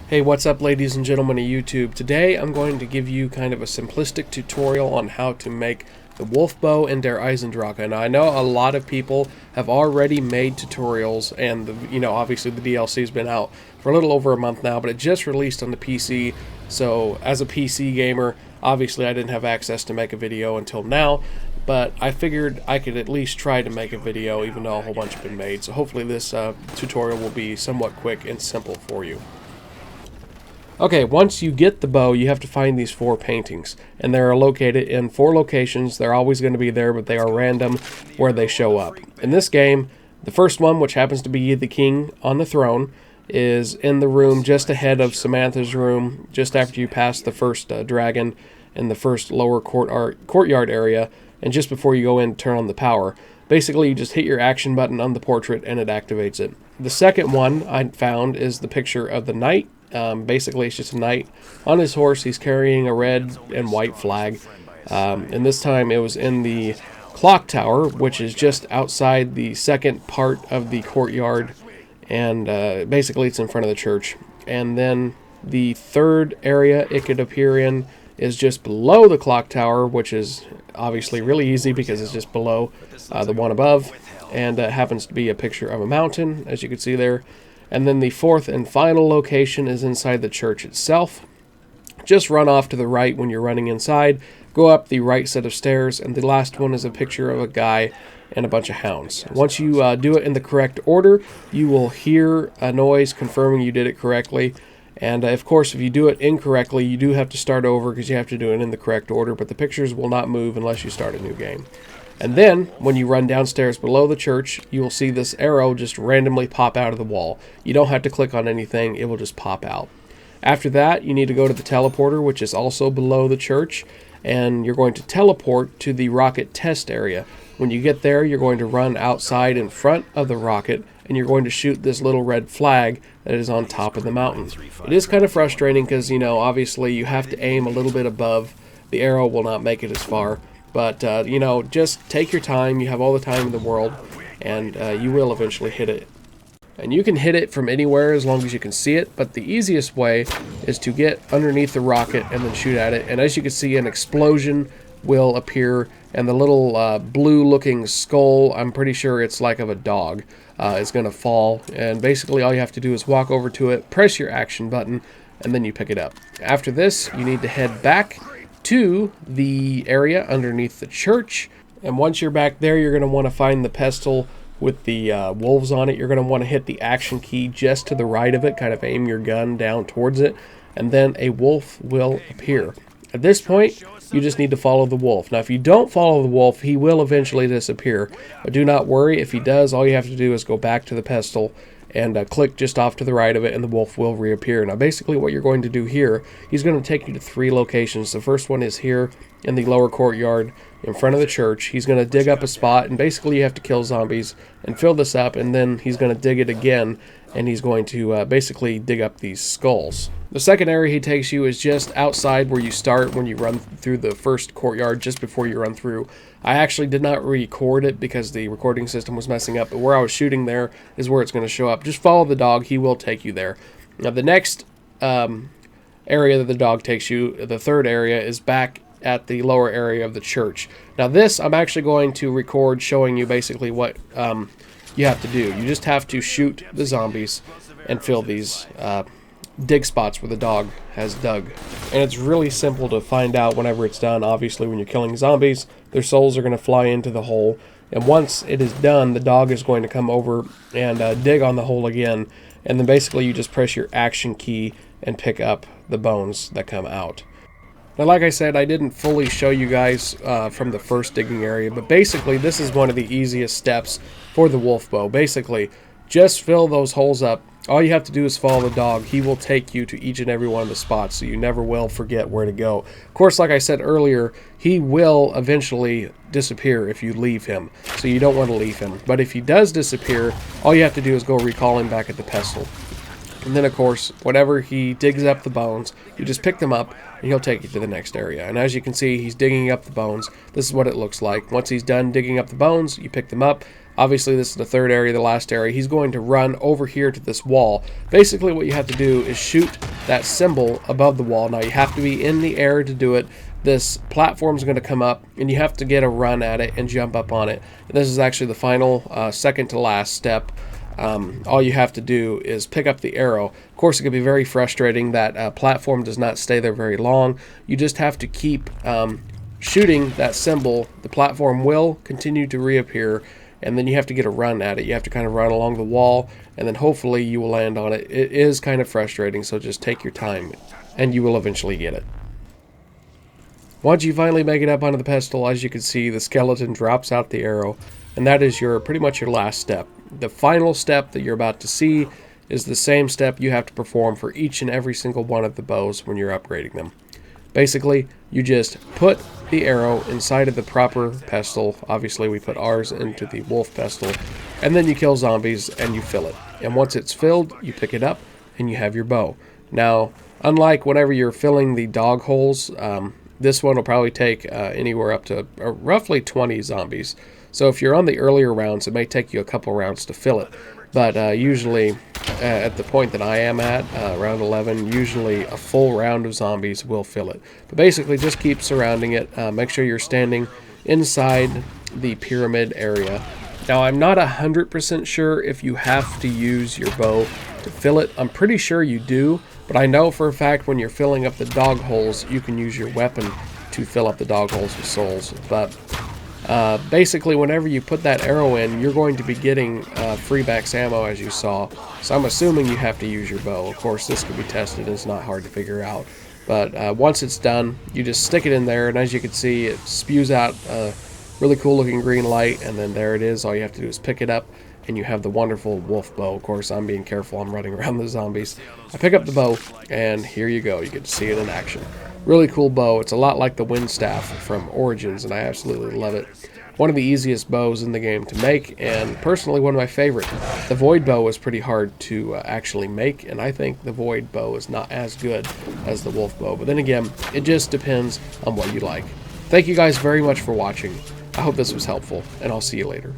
Hey, what's up, ladies and gentlemen of YouTube? Today I'm going to give you kind of a simplistic tutorial on how to make the wolf bow in Der Eisendrache. Now, I know a lot of people have already made tutorials, and obviously the DLC has been out for a little over a month now, but it just released on the PC. So as a PC gamer, obviously I didn't have access to make a video until now, but I figured I could at least try to make a video even though a whole bunch have been made. So hopefully this tutorial will be somewhat quick and simple for you. Okay, once you get the bow, you have to find these 4 paintings, and they're located in 4 locations. They're always going to be there, but they are random where they show up. In this game, the first one, which happens to be the king on the throne, is in the room just ahead of Samantha's room, just after you pass the first dragon in the first lower courtyard area, and just before you go in to turn on the power. Basically, you just hit your action button on the portrait and it activates it. The second one I found is the picture of the knight. Basically, it's just a knight on his horse. He's carrying a red and white flag, and this time it was in the clock tower, which is just outside the second part of the courtyard, and basically it's in front of the church. And then the third area it could appear in is just below the clock tower, which is obviously really easy because it's just below the one above, and happens to be a picture of a mountain, as you can see there. And then the fourth and final location is inside the church itself. Just run off to the right when you're running inside, go up the right set of stairs, and the last one is a picture of a guy and a bunch of hounds. Once you do it in the correct order, you will hear a noise confirming you did it correctly. And of course, if you do it incorrectly, you do have to start over because you have to do it in the correct order, but the pictures will not move unless you start a new game. And then, when you run downstairs below the church, you will see this arrow just randomly pop out of the wall. You don't have to click on anything, it will just pop out. After that, you need to go to the teleporter, which is also below the church, and you're going to teleport to the rocket test area. When you get there, you're going to run outside in front of the rocket, and you're going to shoot this little red flag that is on top of the mountain. It is kind of frustrating because, obviously you have to aim a little bit above. The arrow will not make it as far. But, just take your time. You have all the time in the world, and you will eventually hit it. And you can hit it from anywhere as long as you can see it, but the easiest way is to get underneath the rocket and then shoot at it. And as you can see, an explosion will appear, and the little blue-looking skull, I'm pretty sure it's like of a dog, is going to fall. And basically all you have to do is walk over to it, press your action button, and then you pick it up. After this, you need to head back to the area underneath the church, and once you're back there, you're going to want to find the pestle with the wolves on it. You're going to want to hit the action key just to the right of it, kind of aim your gun down towards it, and then a wolf will appear. At this point, you just need to follow the wolf. Now, if you don't follow the wolf, he will eventually disappear, but do not worry. If he does, all you have to do is go back to the pestle and click just off to the right of it, and the wolf will reappear. Now, basically what you're going to do here, he's going to take you to 3 locations. The first one is here in the lower courtyard in front of the church. He's going to dig up a spot, and basically you have to kill zombies and fill this up, and then he's going to dig it again, and he's going to basically dig up these skulls. The second area he takes you is just outside where you start when you run through the first courtyard, just before you run through. I actually did not record it because the recording system was messing up, but where I was shooting there is where it's going to show up. Just follow the dog, he will take you there. Now, the next area that the dog takes you, the third area, is back at the lower area of the church. Now this, I'm actually going to record showing you basically what you have to do. You just have to shoot the zombies and fill these dig spots where the dog has dug. And it's really simple to find out whenever it's done. Obviously, when you're killing zombies, their souls are going to fly into the hole. And once it is done, the dog is going to come over and dig on the hole again. And then basically you just press your action key and pick up the bones that come out. Now, like I said, I didn't fully show you guys from the first digging area, but basically this is one of the easiest steps for the wolf bow. Basically, just fill those holes up. All you have to do is follow the dog. He will take you to each and every one of the spots, so you never will forget where to go. Of course, like I said earlier, he will eventually disappear if you leave him, so you don't want to leave him. But if he does disappear, all you have to do is go recall him back at the pestle. And then, of course, whenever he digs up the bones, you just pick them up, and he'll take you to the next area. And as you can see, he's digging up the bones. This is what it looks like. Once he's done digging up the bones, you pick them up. Obviously, this is the third area, the last area. He's going to run over here to this wall. Basically, what you have to do is shoot that symbol above the wall. Now you have to be in the air to do it. This platform is going to come up and you have to get a run at it and jump up on it. And this is actually the final second to last step. All you have to do is pick up the arrow. Of course, it can be very frustrating that platform does not stay there very long. You just have to keep shooting that symbol. The platform will continue to reappear, and then you have to get a run at it. You have to kind of run along the wall, and then hopefully you will land on it. It is kind of frustrating, so just take your time, and you will eventually get it. Once you finally make it up onto the pedestal, as you can see, the skeleton drops out the arrow, and that is pretty much your last step. The final step that you're about to see is the same step you have to perform for each and every single one of the bows when you're upgrading them. Basically, you just put the arrow inside of the proper pestle. Obviously, we put ours into the wolf pestle, and then you kill zombies and you fill it. And once it's filled, you pick it up and you have your bow. Now, unlike whenever you're filling the dog holes, this one will probably take anywhere up to roughly 20 zombies. So if you're on the earlier rounds, it may take you a couple rounds to fill it. But usually, at the point that I am at, round 11, usually a full round of zombies will fill it. But basically, just keep surrounding it. Make sure you're standing inside the pyramid area. Now, I'm not 100% sure if you have to use your bow to fill it. I'm pretty sure you do, but I know for a fact when you're filling up the dog holes, you can use your weapon to fill up the dog holes with souls. But basically, whenever you put that arrow in, you're going to be getting free max ammo, as you saw. So I'm assuming you have to use your bow. Of course, this can be tested, and it's not hard to figure out. But once it's done, you just stick it in there, and as you can see, it spews out a really cool looking green light, and then there it is. All you have to do is pick it up, and you have the wonderful wolf bow. Of course, I'm being careful. I'm running around the zombies. I pick up the bow, and here you go. You get to see it in action. Really cool bow. It's a lot like the wind staff from Origins, and I absolutely love it. One of the easiest bows in the game to make, and personally one of my favorite. The void bow is pretty hard to actually make, and I think the void bow is not as good as the wolf bow. But then again, it just depends on what you like. Thank you guys very much for watching. I hope this was helpful, and I'll see you later.